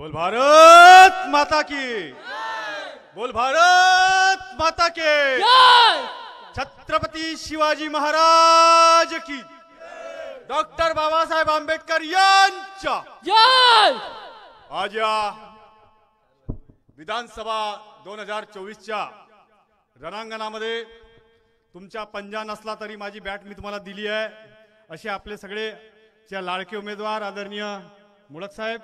बोल भारत माता की, बोल भारत माता के, छत्रपती शिवाजी महाराज की, डॉक्टर बाबासाहेब आंबेडकर यांच्या आज या विधानसभा 2024च्या रणांगणामध्ये तुमच्या पंजा नसला तरी माझी बॅट मी तुम्हाला दिली आहे. असे आपले सगळे लाडके उमेदवार आदरणीय मुळक साहेब,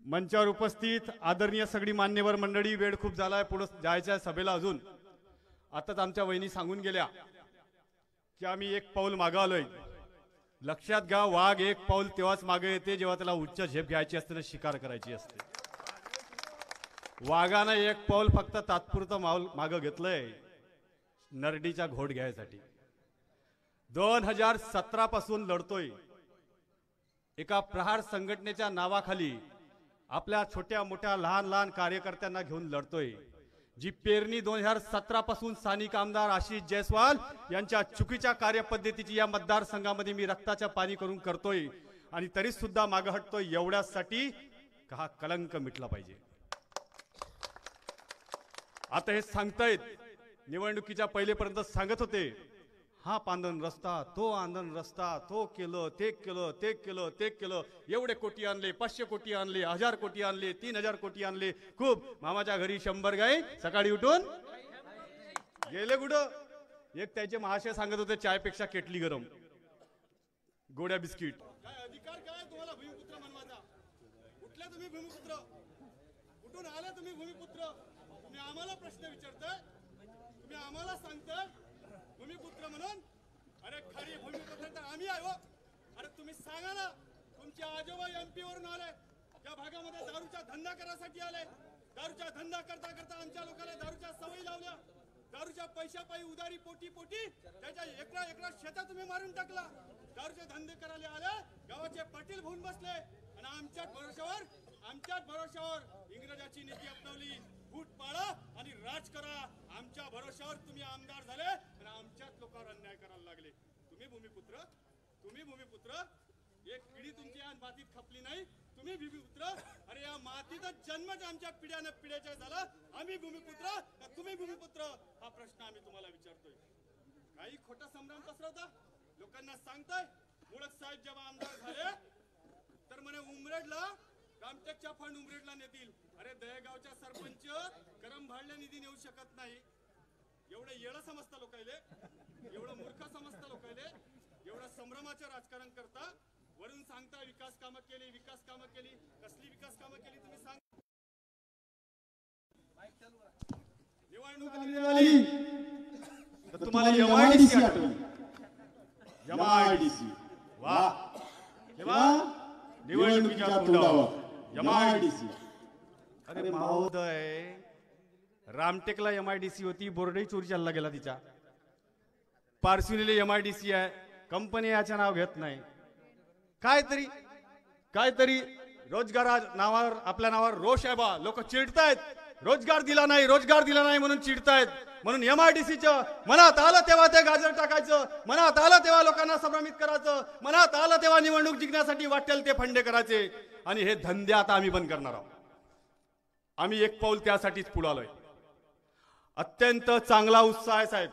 मंचावर उपस्थित आदरणीय सगळी मान्यवर मंडळी, वेळ खूप झालाय, पुढे जायच्या सभेला. अजून आताच आमच्या वहिनी सांगून गेल्या की आम्ही एक पाऊल मागे आलोय. लक्षात घ्या, वाघ एक पाऊल तेव्हाच मागे येते जेव्हा त्याला उच्च झेप घ्यायची असते, शिकार करायची असते. वाघानं एक पाऊल फक्त तात्पुरतं मागे घेतलंय नरडीचा घोट घ्यायसाठी. 2017 पासून लढतोय. एका प्रहार संघटनेच्या नावाखाली आपल्या छोट्या मोठ्या लहान लहान कार्यकर्त्यांना घेऊन लढतोय. जी पेरणी 2017 पासून स्थानिक आमदार आशिष जयस्वाल यांच्या चुकीच्या कार्यपद्धतीची या मतदारसंघामध्ये मी रक्ताच्या पाणी करून करतोय, आणि तरी सुद्धा मागे हटतोय एवढ्यासाठी का हा कलंक मिटला पाहिजे. आता हे सांगतायत, निवडणुकीच्या पहिलेपर्यंत सांगत होते हा पांदन रस्ता, तो आंदन रस्ता, तो केलं, ते केलं, ते केलं, ते केलं, एवढे कोटी आणले, 500 कोटी आणले, 1000 कोटी आणले, 3000 कोटी आणले. खूप मामाच्या घरी 100 गाय सकाळी उठून गेले कुठं. एक त्याचे महाशय सांगत होते चायपेक्षा केटली गरम, गोड्या बिस्किट. काय अधिकार काय तुम्हाला भूमिपुत्र म्हणवाचा? कुठले तुम्ही भूमिपुत्र? कुठून आले तुम्ही भूमिपुत्र? तुम्ही आम्हाला प्रश्न विचारताय, तुम्ही आम्हाला सांगताय भूमिपुत्र म्हणून. अरे खरी भूमिपुत्र तर आम्ही आहे हो. अरे तुम्ही सांगा ना, तुमचे आजोबा MP वरून आले, त्या भागामध्ये दारूचा धंदा करायसाठी आले. दारूचा धंदा करता करता आमच्या लोकांना दारूच्या सवयी लावल्या. दारूच्या पैशापायी उदारी पोटी पोटी त्याच्या एकरा शेतात तुम्ही मारून टाकला. दारूचे धंदे करायला आले, गावाचे पाटील होऊन बसले, आणि आमच्याच भरोशावर इंग्रजाची नीती अपनावली. फूट पाडा आणि राज करा, आमच्या भरोशावर तुम्ही आमदार झाले आणि आमच्याच लोकांवर अन्याय करायला लागले. तुम्ही भूमिपुत्र, एक पिढी तुमची या मातीत खपली नाही, तुम्ही भूमिपुत्र. अरे या मातीतच जन्मच आमच्या पिढ्याच्या झाला. आम्ही भूमिपुत्र का तुम्ही भूमिपुत्र, हा प्रश्न आम्ही तुम्हाला विचारतोय. काही खोटा संभ्रम पसरवता, लोकांना सांगताय मुळक साहेब जेव्हा आमदार झाले तर म्हणे उमरेडला रामटेकच्या फंड उमरेडला नेतील. अरे दहेगावच्या सरपंच गरम भाडल्या निधी नेऊ शकत नाही. एवढं येडं समजता लोकायले, एवढं मूर्ख समजता लोकायले, एवढं संभ्रमाचं राजकारण करता. वरून सांगता विकास कामं केली. कसली विकास कामं केली तुम्ही सांग. निवडणूक आली तर तुम्हाला MIDC आठवली. MIDC वा, तेव्हा निवडणुकीच्या तोंडावर MIDC. अरे महोदय, रामटेकला MIDC होती, बोर्डही चोरी चालला गेला तिच्या. पारसिवनीला MIDC आहे, कंपनी याच्या नाव घेत नाही. काहीतरी रोजगार नावावर, आपल्या नावावर रोष आहे बा. लोक चिडतायत, रोजगार दिला नाही म्हणून चिडतायत. म्हणून MIDCचं मनात आलं तेव्हा ते गाजर टाकायचं, मनात आलं तेव्हा लोकांना संभ्रमित करायचं, मनात आलं तेव्हा निवडणूक जिंकण्यासाठी वाटेल ते फंडे करायचे. आणि हे धंदे आता आम्ही बंद करणार आहोत. आम्ही एक पाऊल त्यासाठीच पुढे आलोय. अत्यंत चांगला उत्साह आहे साहेब.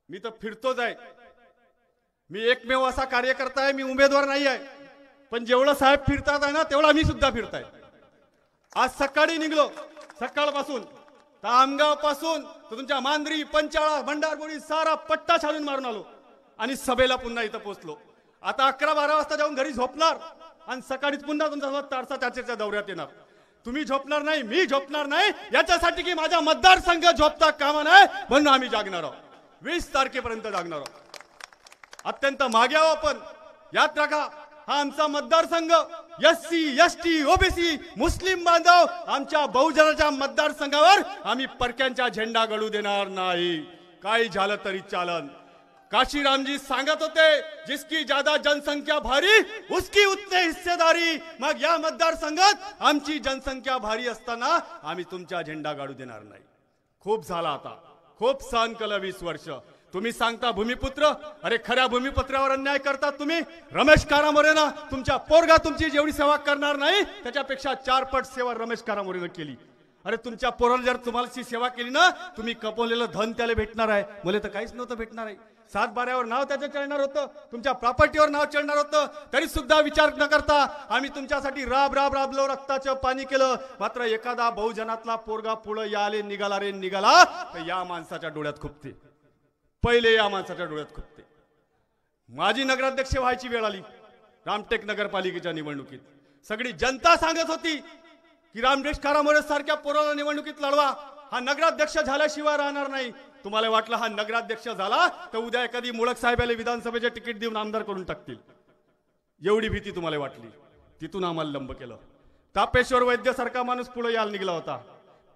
मी तर फिरतोच आहे, मी एकमेव असा कार्यकर्ता आहे, मी उमेदवार नाही आहे, पण जेवढं साहेब फिरतात आहे ना तेवढा मी सुद्धा फिरताय. आज सकाळी निघलो, सकाळपासून आमगाव पासून तर तुमच्या मांजरी, पंचाळा, भंडारगोळी सारा पट्टा छाडून मारून आलो, आणि सभेला पुन्हा इथं पोहोचलो. आता 11-12 वाजता जाऊन घरी झोपणार, आणि सकाळीच पुन्हा तुमच्यासोबत तारसा चाचेच्या दौऱ्यात येणार. तुम्ही झोपणार नाही, मी झोपणार नाही, याच्यासाठी की माझा मतदारसंघ झोपता कामा नाही, म्हणून आम्ही जागणार आहोत. 20 तारखेपर्यंत जागणार आहोत. अत्यंत मागे आहो आपण. याद राखा, हा आमचा मतदारसंघ SC ST OBC मुस्लिम बांधव आमच्या बहुजनाच्या मतदारसंघावर आम्ही परक्यांचा झेंडा गळू देणार नाही. काही झालं तरी चालन. काशीरामजी सांगत होते, जिसकी ज्यादा जनसंख्या भारी उसकी उतने हिस्सेदारी. मग या मतदारसंघात आमची जनसंख्या भारी असताना आम्ही तुमचा झेंडा गाडू देणार नाही. खूप झाला आता, खूप सहन केलं 20 वर्ष. तुम्ही सांगता भूमिपुत्र, अरे खऱ्या भूमिपुत्रावर अन्याय करतात तुम्ही. रमेश कारामोरेनं तुमच्या पोरगा तुमची जेवढी सेवा करणार नाही त्याच्यापेक्षा 4 पट सेवा रमेश कारामोरेनं केली. अरे तुमच्या पोराला जर तुम्हाला सेवा केली ना, तुम्ही कपवलेलं धन त्याला भेटणार आहे, मला तर काहीच नव्हतं भेटणार आहे. 7 बाऱ्यावर नाव त्याचं चढणार होतं, तुमच्या प्रॉपर्टीवर नाव चढणार होतं, तरी सुद्धा विचार न करता आम्ही तुमच्यासाठी राबलो, रक्ताचं पाणी केलं. मात्र एखादा बहुजनातला पोरगा पुढं याले निघाला रे निघाला तर या माणसाच्या डोळ्यात खुपते, पहिले या माणसाच्या डोळ्यात खुपते. माझी नगराध्यक्ष व्हायची वेळ आली रामटेक नगरपालिकेच्या निवडणुकीत. सगळी जनता सांगत होती की रामटेक कारामोरे सारख्या पोराला निवडणुकीत लढवा, हा नगराध्यक्ष झाल्याशिवाय राहणार नाही. तुम्हाला वाटलं हा नगराध्यक्ष झाला तर उद्या एखादी मुळक साहेबाला विधानसभेचे तिकीट देऊन आमदार करून टाकतील, एवढी भीती तुम्हाला वाटली. तिथून आम्हाला लंब केलं. तापेश्वर वैद्य सारखा माणूस पुढे यायला निघाला होता,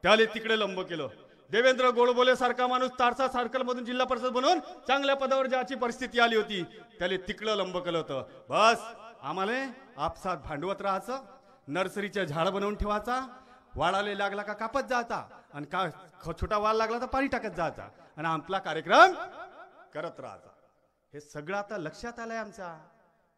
त्याला तिकडे लंब केलं. देवेंद्र गोडबोले सारखा माणूस तारसा सर्कल मधून जिल्हा परिषद बनवून चांगल्या पदावर ज्याची परिस्थिती आली होती त्याला तिकडे लंब केलं होतं. बस आम्हाला आपसात भांडवत राहायचं, नर्सरीचे झाड बनवून ठेवायचा, वाळाले लागला का कापत जायचा, आणि का छोटा वाल लागला तर पाणी टाकत जायचा, आणि आपला कार्यक्रम करत राहायचा. हे सगळं आता लक्षात आलंय आमच्या.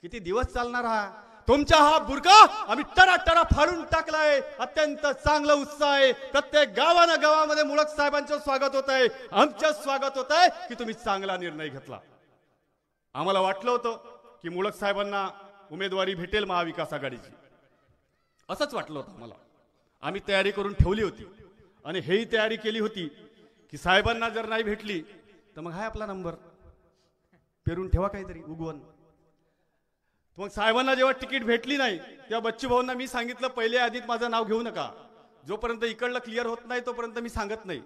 किती दिवस चालणार हा तुमचा हा बुरका आम्ही टरा फाडून टाकलाय. अत्यंत चांगला उत्साह आहे. प्रत्येक गावामध्ये मुळक साहेबांचं स्वागत होत आहे, आमचं स्वागत होत आहे की तुम्ही चांगला निर्णय घेतला. आम्हाला वाटलं होतं की मुळक साहेबांना उमेदवारी भेटेल महाविकास आघाडीची, असंच वाटलं होतं मला. आम्ही तयारी करून ठेवली होती आणि हेही तयारी केली होती की साहेबांना जर नाही भेटली तर मग हाय आपला नंबर, पेरून ठेवा काहीतरी उगवण. मग साहेबांना जेव्हा तिकीट भेटली नाही तेव्हा बच्चू भाऊंना मी सांगितलं, पहिले आधीत माझं नाव घेऊ नका, जोपर्यंत इकडलं क्लिअर होत नाही तोपर्यंत मी सांगत नाही.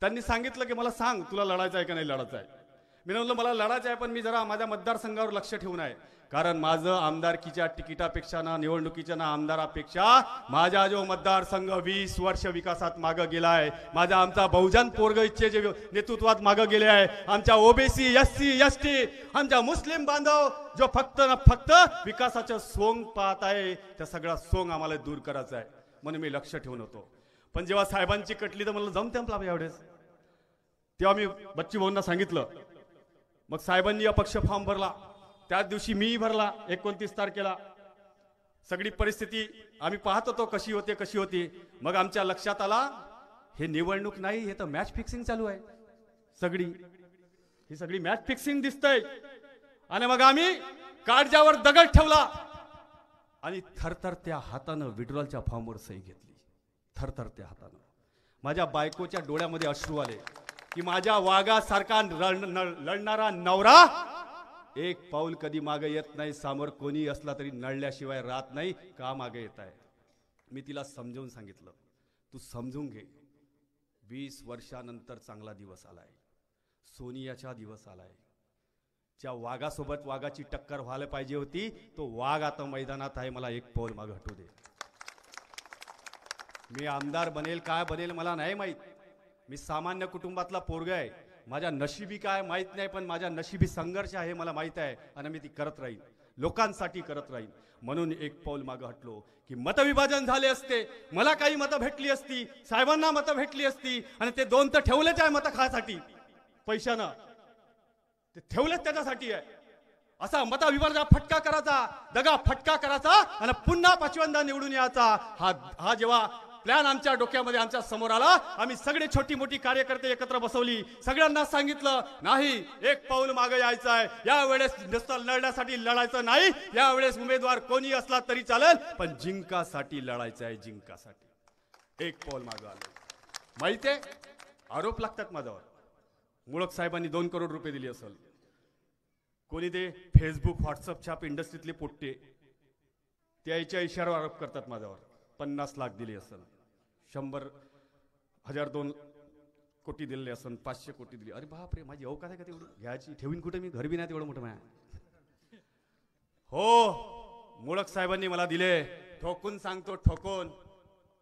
त्यांनी सांगितलं की मला सांग तुला लढायचं आहे का नाही लढायचं आहे. मी म्हणलं मला लढायचं आहे, पण मी जरा माझ्या मतदारसंघावर लक्ष ठेवून आहे, कारण माझं आमदारकीच्या तिकिटापेक्षा ना निवडणुकीच्या ना आमदारापेक्षा माझा जो मतदारसंघ 20 वर्ष विकासात मागं गेलाय. आमचा बहुजन पोरगचे जे नेतृत्वात मागं गेले आहे, आमच्या ओबीसी SC ST आमच्या मुस्लिम बांधव जो फक्त ना फक्त विकासाचं सोंग पाहत आहे, त्या सगळा सोंग आम्हाला दूर करायचा आहे, म्हणून मी लक्ष ठेवून होतो. पण जेव्हा साहेबांची कटली तर मला जमते आपला यावेळेस, तेव्हा मी बच्चू भाऊंना सांगितलं. मग साहेबांनी अपक्ष फॉर्म भरला, त्याच दिवशी मी भरला 29 तारखेला. सगळी परिस्थिती आम्ही पाहत होतो कशी होती. मग आमच्या लक्षात आला हे निवडणूक नाही, हे तर मॅच फिक्सिंग चालू आहे. ही सगळी मॅच फिक्सिंग दिसतंय. आणि मग आम्ही काळजावर दगड ठेवला आणि थरथरत्या हातानं विड्रॉलच्या फॉर्मवर सही घेतली. थरथरत्या हातानं माझ्या बायकोच्या डोळ्यामध्ये अश्रू आले की माझ्या वाघासारखा लढणारा नवरा एक पाऊल कधी मागे येत नाही, समोर कोणी असला तरी नळल्याशिवाय राहत नाही, का मागे येत आहे. मी तिला समजावून सांगितलं, तू समजून घे, 20 वर्षानंतर चांगला दिवस आलाय, सोनियाचा दिवस आलाय. ज्या वाघासोबत वाघाची टक्कर व्हायला पाहिजे होती तो वाघ आता मैदानात आहे, मला एक पाऊल मागे हटू दे. मी आमदार बनेल काय बनेल मला नाही माहित, मी सामान्य कुटुंबातला पोरगा आहे, माझ्या नशिबी काय माहित नाही, पण माझ्या नशिबी संघर्ष आहे मला माहित आहे, आणि मी ती करत राहीन, लोकांसाठी करत राहीन. म्हणून एक पाऊल मागे हटलो की मतविभाजन झाले असते, मला काही मतं भेटली असती, साहेबांना मतं भेटली असती, आणि ते 2 तर ठेवलेच आहे मतं खासाठी पैशानं, ते ठेवलेच त्याच्यासाठी आहे. असा मताविभाजनाचा फटका करायचा, दगा फटका करायचा आणि पुन्हा 5व्यांदा निवडून यायचा. हा जेव्हा प्लॅन आमच्या डोक्यामध्ये आमच्या समोर आला, आम्ही सगळे छोटी मोठी कार्यकर्ते एकत्र बसवली, सगळ्यांना सांगितलं नाही, एक पाऊल मागे यायचं आहे. यावेळेस नुसतं लढण्यासाठी लढायचं नाही, यावेळेस उमेदवार कोणी असला तरी चालेल, पण जिंकासाठी लढायचं आहे, जिंकासाठी. एक पाऊल मागे आलं. माहितीये आरोप लागतात माझ्यावर, मुळक साहेबांनी 2 करोड रुपये दिले असेल, कोणी ते फेसबुक व्हॉट्सअपच्या इंडस्ट्रीतले पोट्टे त्याच्या इशाऱ्यावर आरोप करतात माझ्यावर. 50 लाख दिले असेल, 100,000 2 कोटी दिले असेल, 500 कोटी दिली. अरे बापरे, माझी अवकाश आहे का तेवढी घ्यायची, ठेवीन कुठे मी, घर बी नाही तेवढं मोठं माझ्या. हो, मुळक साहेबांनी मला दिले, ठोकून सांगतो, ठोकून.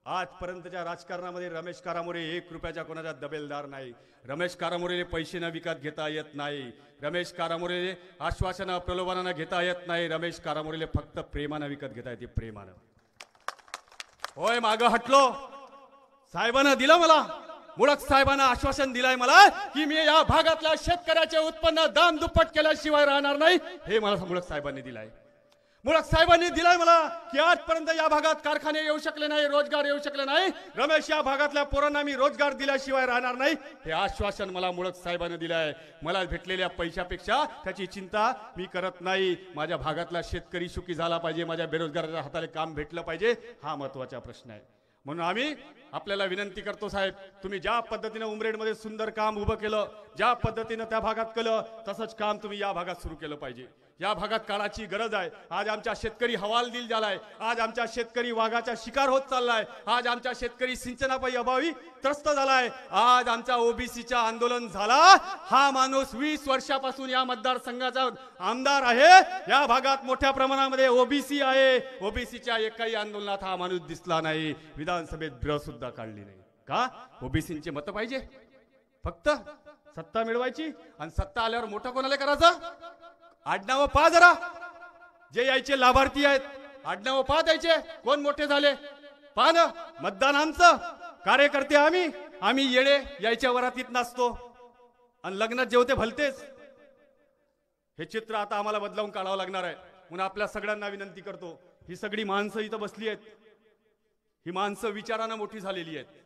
आजपर्यंतच्या राजकारणामध्ये रमेश कारामोरे 1 रुपयाच्या कोणाचा दबेलदार नाही. रमेश कारामोरेने पैसे न विकत घेता येत नाही, रमेश कारामोरेने आश्वासनं प्रलोभनानं घेता येत नाही, रमेश कारामोरेने फक्त प्रेमानं विकत घेता येते, प्रेमानं. होय, मागं हटलो, साहेबांना दिलं मला मुळक साहेबांना आश्वासन दिलंय मला की मी या भागातल्या शेतकऱ्याचे उत्पन्न दाम दुप्पट केल्याशिवाय राहणार नाही, हे मला मुळक साहेबांनी दिलंय. मुळक साहेबांनी दिलाय मला की आजपर्यंत या भागात कारखाने येऊ शकले नाही, रोजगार येऊ शकले नाही. रमेश, या भागातल्या पोरांना मी रोजगार दिल्याशिवाय राहणार नाही, हे आश्वासन मला मुळक साहेबांनी दिलंय. मला भेटलेल्या पैशापेक्षा त्याची चिंता मी करत नाही. माझ्या भागातला शेतकरी सुखी झाला पाहिजे, माझ्या बेरोजगाराच्या हाताला काम भेटलं पाहिजे, हा महत्वाचा प्रश्न आहे. म्हणून आम्ही आपल्याला विनंती करतो साहेब, तुम्ही ज्या पद्धतीने उमरेडमध्ये सुंदर काम उभं केलं, ज्या पद्धतीने त्या भागात केलं, तसंच काम तुम्ही या भागात सुरू केलं पाहिजे. या भागात काळाची गरज आहे. आज आमच्या शेतकरी हवालदिल झालाय, आज आमच्या शेतकरी वाघाचा शिकार होत चाललाय, आज आमच्या शेतकरी सिंचनापायी अभावी त्रस्त झालाय, आज आमचा ओबीसीचा आंदोलन झाला. हा माणूस 20 वर्षापासून या मतदारसंघाचा आमदार आहे. या भागात मोठ्या प्रमाणामध्ये ओबीसी आहे. ओबीसीच्या एकाही आंदोलनात हा माणूस दिसला नाही. विधानसभेत बिळ सुद्धा काढली नाही. का? ओबीसीचे मत पाहिजे, फक्त सत्ता मिळवायची, आणि सत्ता आल्यावर मोठं कोणाला करायचं? आडनावं पहा जरा, जे यायचे लाभार्थी आहेत आडनावं पहा, द्यायचे कोण मोठे झाले पहा ना. मतदान आमचं, कार्यकर्ते आम्ही येडे यायच्या वरातीत नाचतो आणि लग्नात जेवते भलतेच. हे चित्र आता आम्हाला बदलावून काढावं लागणार आहे. म्हणून आपल्या सगळ्यांना विनंती करतो, ही सगळी माणसं इथं बसली आहेत, ही माणसं विचारानं मोठी झालेली आहेत.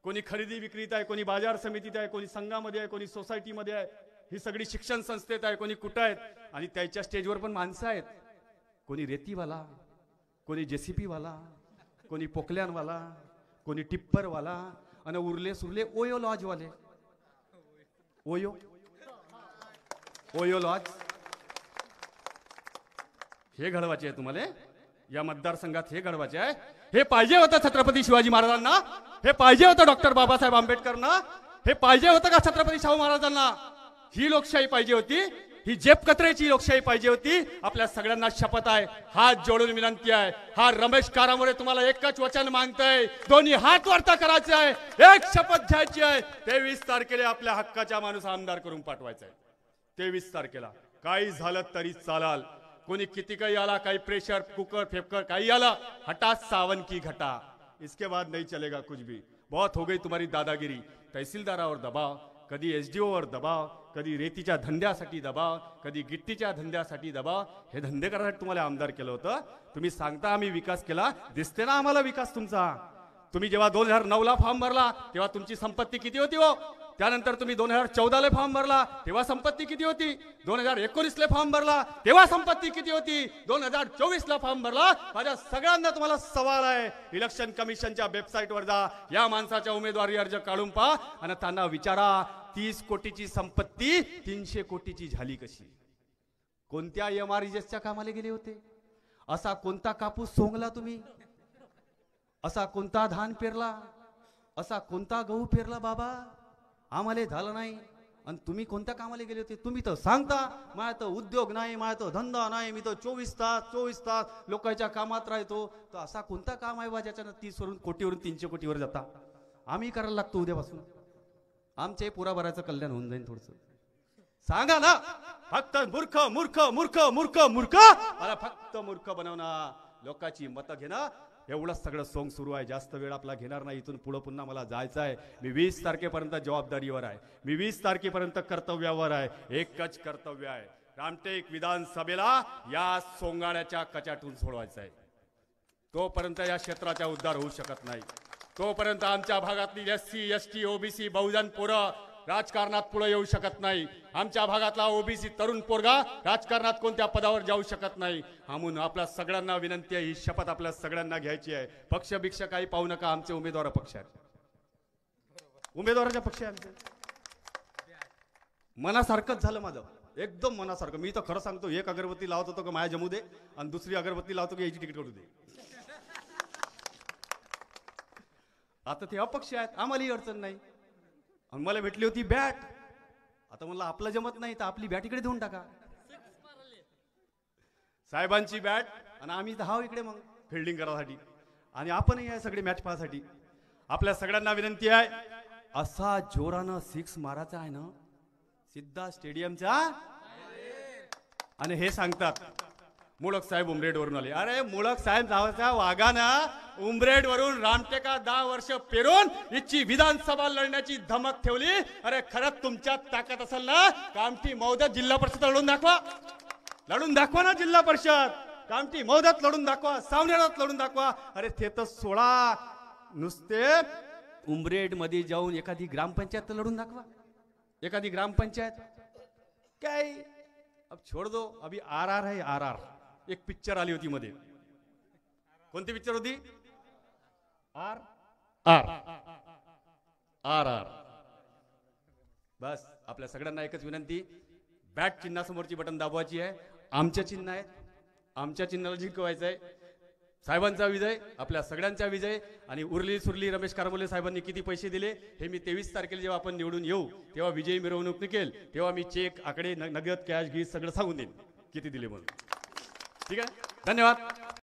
कोणी खरेदी विक्रीत आहे, कोणी बाजार समितीत आहे, कोणी संघामध्ये आहे, कोणी सोसायटीमध्ये आहे, ही सगळी शिक्षण संस्थेत आहे, कोणी कुठं आहेत. आणि त्याच्या स्टेजवर पण माणसं आहेत, कोणी रेतीवाला, कोणी जेसीपीवाला, कोणी पोकल्यानवाला, कोणी टिप्परवाला, आणि उरले सुरले ओयो लॉजवाले. ओयो लॉज हे घडवायचे आहे तुम्हाला. या मतदारसंघात हे घडवायचे आहे. हे पाहिजे होतं छत्रपती शिवाजी महाराजांना, हे पाहिजे होतं डॉक्टर बाबासाहेब आंबेडकरांना, हे पाहिजे होतं का छत्रपती शाहू महाराजांना? ही लोकशाही पाहिजे होती, ही जेब कचऱ्याची लोकशाही पाहिजे होती. आपल्या सगळ्यांना शपथ आहे, हात जोडून विनंती आहे. हा रमेश कारामुळे तुम्हाला एकच वचन मागतोय, दोन्ही हात वरता करायचे आहे, एक शपथ घ्यायची आहे. 23 तारखेला आपल्या हक्काचा माणूस आमदार करून पाठवायचा आहे. 23 तारखेला काही झालं तरी चालाल. कोणी किती काही आला, काही प्रेशर कुकर फेफकर काही आला, हटा सावन की घटा, इसके बाद नहीं चलेगा कुछ भी. बहुत हो गई तुम्हारी दादागिरी. तहसीलदारावर दबाव, कधी एसडीओ वर दबाव, कधी रेतीच्या धंद्यासाठी दबाव, कधी गिट्टीच्या धंद्यासाठी दबाव. हे धंदे करण्यासाठी तुम्हाला आमदार केलं होतं. तुम्ही सांगता आम्ही विकास केला, दिसते ना आम्हाला विकास तुमचा. तुम्ही जेव्हा 2009ला फॉर्म भरला तेव्हा तुमची संपत्ती किती होती हो? त्यानंतर तुम्ही 2014ला फॉर्म भरला तेव्हा संपत्ती किती होती? 2019ला फॉर्म भरला तेव्हा संपत्ती किती होती? 2024ला फॉर्म भरला. माझ्या सगळ्यांना तुम्हाला सवाल आहे, इलेक्शन कमिशनच्या वेबसाईटवर जा, या माणसाच्या उमेदवारी अर्ज काढून पहा आणि त्यांना विचारा, 30 कोटीची संपत्ती 300 कोटीची झाली कशी? कोणत्या एमआरजीएसच्या कामाला गेले होते? असा कोणता कापूस सोंगला तुम्ही? असा कोणता धान पेरला? असा कोणता गहू पेरला बाबा? आम्हाला झालं नाही. आणि तुम्ही कोणत्या कामाला गेले होते? तुम्ही तर सांगता माझा तर उद्योग नाही, माझा तर धंदा नाही, मी तर 24 तास लोकांच्या कामात राहतो. तर असा कोणता काम आहे बा ज्याच्यानं 30 वरून कोटीवरून 300 कोटीवर जाता? आम्ही करायला लागतो उद्यापासून. आमचे पुराभराचं कल्याण होऊन जाईल. थोडस सांगा ना. फक्त मूर्ख मूर्ख मूर्ख मूर्ख मूर्ख, मला फक्त मूर्ख बनवणार, लोकांची मतं घेणं, एवढंच सगळं सोंग सुरू आहे. जास्त वेळ आपला घेणार नाही. इथून पुढे पुन्हा मला जायचं आहे. मी 20 तारखेपर्यंत जबाबदारीवर आहे. मी 20 तारखेपर्यंत कर्तव्यावर आहे. एकच कर्तव्य आहे, रामटेक विधानसभेला या सोंगाड्याच्या कचाटून सोडवायचं आहे. तोपर्यंत या क्षेत्राचा उद्धार होऊ शकत नाही. तोपर्यंत आमच्या भागातली एससी एसटी ओबीसी बहुजन पोरं राजकारणात पुढे येऊ शकत नाही. आमच्या भागातला ओबीसी तरुण पोरगा राजकारणात कोणत्या पदावर जाऊ शकत नाही. म्हणून आपल्या सगळ्यांना विनंती आहे, ही शपथ आपल्या सगळ्यांना घ्यायची आहे. पक्ष भिक्ष काही पाहू नका. आमचे उमेदवार पक्ष आहेत, उमेदवाराच्या पक्ष आहे आमचे. मनासारखंच झालं माझं, एकदम मनासारखं. मी तर खरं सांगतो, एक अगरबत्ती लावत होतो का माया जमू दे, आणि दुसरी अगरबत्ती लावतो की याची तिकीट करू दे. आता ते अपक्ष आहेत, आम्हालाही अडचण नाही. आणि मला भेटली होती बॅट. आता म्हणलं आपलं जमत नाही तर आपली बॅट इकडे देऊन टाका, साहेबांची बॅट, आणि आम्ही धाव इकडे मग फिल्डिंग करायसाठी, आणि आपणही आहे सगळे मॅच पाहण्यासाठी. आपल्या सगळ्यांना विनंती आहे, असा जोरानं 6 मारायचा आहे ना सिद्धा स्टेडियमच्या. आणि हे सांगतात मुळक साहेब उमरेडवरून आले. अरे मुळक साहेब नावाच्या वाघानं उमरेड वरून रामटेका 10 वर्ष पेरून इथची विधानसभा लढण्याची धमक ठेवली. अरे खरंच तुमच्यात ताकद असेल ना, कामठी मौद्यात जिल्हा परिषद लढून दाखवा. लढून दाखवा ना जिल्हा परिषद. कामठी मौद्यात लढून दाखवा, सावनेरात लढून दाखवा. अरे ते तर सोडा, नुसते उमरेड मध्ये जाऊन एखादी ग्रामपंचायत लढून दाखवा. एखादी ग्रामपंचायत काय. अब छोड़ दो, अभी RR है. RR एक पिक्चर आली होती मध्ये. कोणती पिक्चर होती? RR. बस आपल्या सगळ्यांना एकच विनंती, बॅट चिन्हासमोरची बटन दाबवायची आहे. आमच्या चिन्ह आहेत, आमच्या चिन्हाला जिंकवायचं आहे. साहेबांचा विजय, आपल्या सगळ्यांचा विजय. आणि उरली सुरली रमेश कारबोले साहेबांनी किती पैसे दिले हे मी 23 तारखेला जेव्हा आपण निवडून येऊ तेव्हा विजयी मिरवणूक निघेल तेव्हा मी चेक आकडे नगद कॅश घी सगळं सांगून देईन किती दिले म्हणून. ठीक आहे, धन्यवाद.